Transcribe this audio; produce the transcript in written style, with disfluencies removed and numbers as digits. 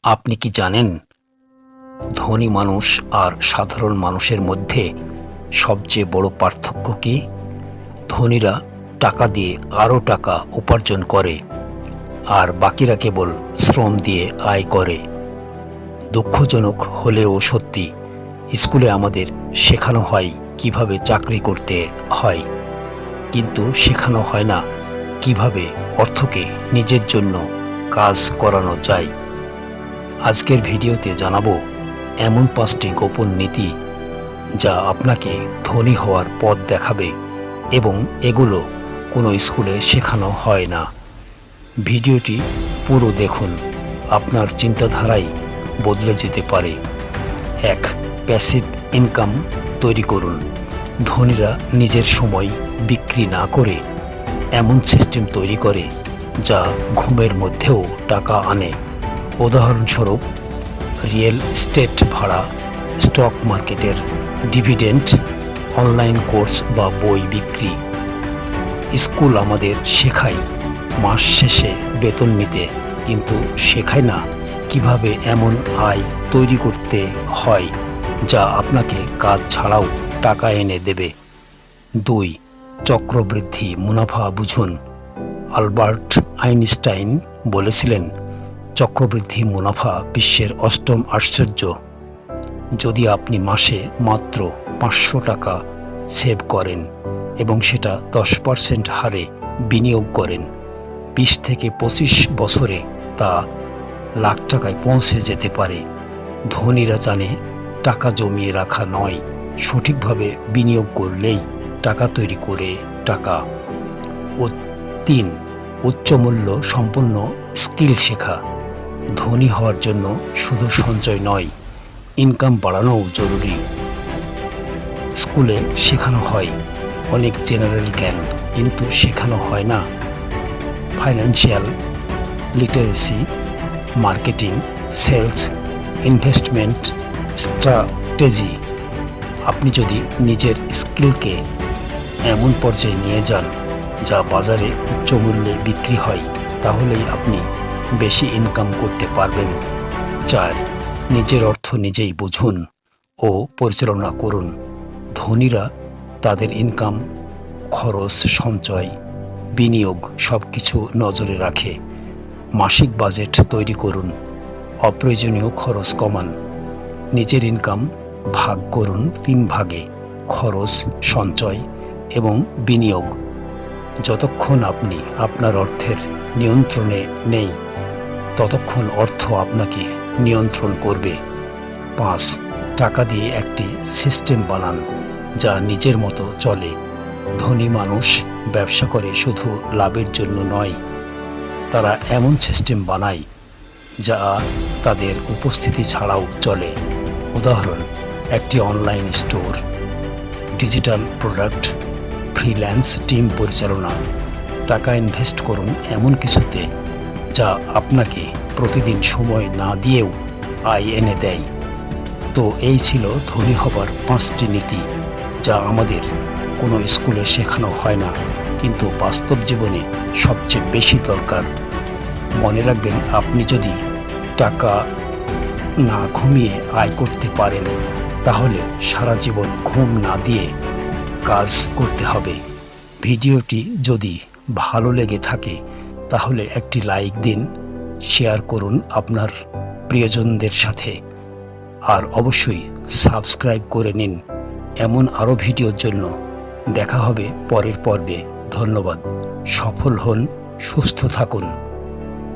আপনি কি জানেন ধনী মানুষ আর সাধারণ মানুষের মধ্যে সবচেয়ে বড় পার্থক্য কি? ধনীরা টাকা দিয়ে আরও টাকা উপার্জন করে আর বাকিরা কেবল শ্রম দিয়ে আয় করে। দুঃখজনক হলেও সত্যি, স্কুলে আমাদের শেখানো হয় কিভাবে চাকরি করতে হয়, কিন্তু শেখানো হয় না কিভাবে অর্থকে নিজের জন্য কাজ করানো যায়। আজকের ভিডিওতে জানাবো এমন 5টি গোপন নীতি যা আপনাকে ধনী হওয়ার পথ দেখাবে এবং এগুলো কোনো স্কুলে শেখানো হয় না। ভিডিওটি পুরো দেখুন, আপনার চিন্তাধারাই বদলে যেতে পারে। 1. প্যাসিভ ইনকাম তৈরি করুন। ধনীরা নিজের সময় বিক্রি না করে এমন সিস্টেম তৈরি করে যা ঘুমের মধ্যেও টাকা আনে। উদাহরণস্বরূপ, রিয়েল এস্টেট ভাড়া, স্টক মার্কেটের ডিভিডেন্ড, অনলাইন কোর্স বা বই বিক্রি। স্কুল আমাদের শেখায় মাস শেষে বেতন নিতে, কিন্তু শেখায় না কিভাবে এমন আয় তৈরি করতে হয় যা আপনাকে কাজ ছাড়াও টাকা এনে দেবে। 2. চক্রবৃদ্ধি মুনাফা বুঝুন। আলবার্ট আইনস্টাইন বলেছিলেন, চক্রবৃদ্ধি মুনাফা বিশ্বের 8ম আশ্চর্য। যদি আপনি মাসে মাত্র 500 টাকা সেভ করেন এবং সেটা 10% হারে বিনিয়োগ করেন, 20 থেকে 25 বছরে তা লাখ টাকায় পৌঁছে যেতে পারে। ধনীরা জানে টাকা জমিয়ে রাখা নয়, সঠিকভাবে বিনিয়োগ করলেই টাকা তৈরি করে টাকা। 3. উচ্চমূল্য সম্পন্ন স্কিল শেখা। ধনী হওয়ার জন্য শুধু সঞ্চয় নয়, ইনকাম বাড়ানোও জরুরি। স্কুলে শেখানো হয় অনেক জেনারেল জ্ঞান, কিন্তু শেখানো হয় না financial literacy, marketing, sales, investment strategy. আপনি যদি নিজের স্কিলকে এমন পর্যায়ে নিয়ে যান যা বাজারে উচ্চ মূল্যে বিক্রি হয়, তাহলেই আপনি বেশি ইনকাম করতে পারবেন। 4. নিজের অর্থ নিজেই বুঝুন ও পরিচালনা করুন। ধনীরা তাদের ইনকাম, খরচ, সঞ্চয়, বিনিয়োগ সবকিছু নজরে রাখে। মাসিক বাজেট তৈরি করুন, অপ্রয়োজনীয় খরচ কমান। নিজের ইনকাম ভাগ করুন 3 ভাগে: খরচ, সঞ্চয় এবং বিনিয়োগ। যতক্ষণ আপনি আপনার অর্থের নিয়ন্ত্রণে নেই, ততক্ষণ অর্থ আপনাকে নিয়ন্ত্রণ করবে। 5. টাকা দিয়ে একটি সিস্টেম বানান যা নিজের মতো চলে। ধনী মানুষ ব্যবসা করে শুধু লাভের জন্য নয়, তারা এমন সিস্টেম বানায় যা তাদের উপস্থিতি ছাড়াও চলে। উদাহরণ, একটি online store, digital product, freelance team পরিচালনা। টাকা ইনভেস্ট করুন এমন কিছুতে যা আপনাকে প্রতিদিন সময় না দিয়েও আয় এনে দেয়। তো এই ছিল ধনী হবার 5টি নীতি যা আমাদের কোনো স্কুলে শেখানো হয় না, কিন্তু বাস্তব জীবনে সবচেয়ে বেশি দরকার। মনে রাখবেন, আপনি যদি টাকা না ঘুমিয়ে আয় করতে পারেন, তাহলে সারা জীবন ঘুম না দিয়ে কাজ করতে হবে। ভিডিওটি যদি ভালো লেগে থাকে তাহলে একটি লাইক দিন, শেয়ার করুন আপনার প্রিয়জনদের সাথে, আর অবশ্যই সাবস্ক্রাইব করে নিন এমন আরও ভিডিওর জন্য। দেখা হবে পরের পর্বে। ধন্যবাদ। সফল হন, সুস্থ থাকুন।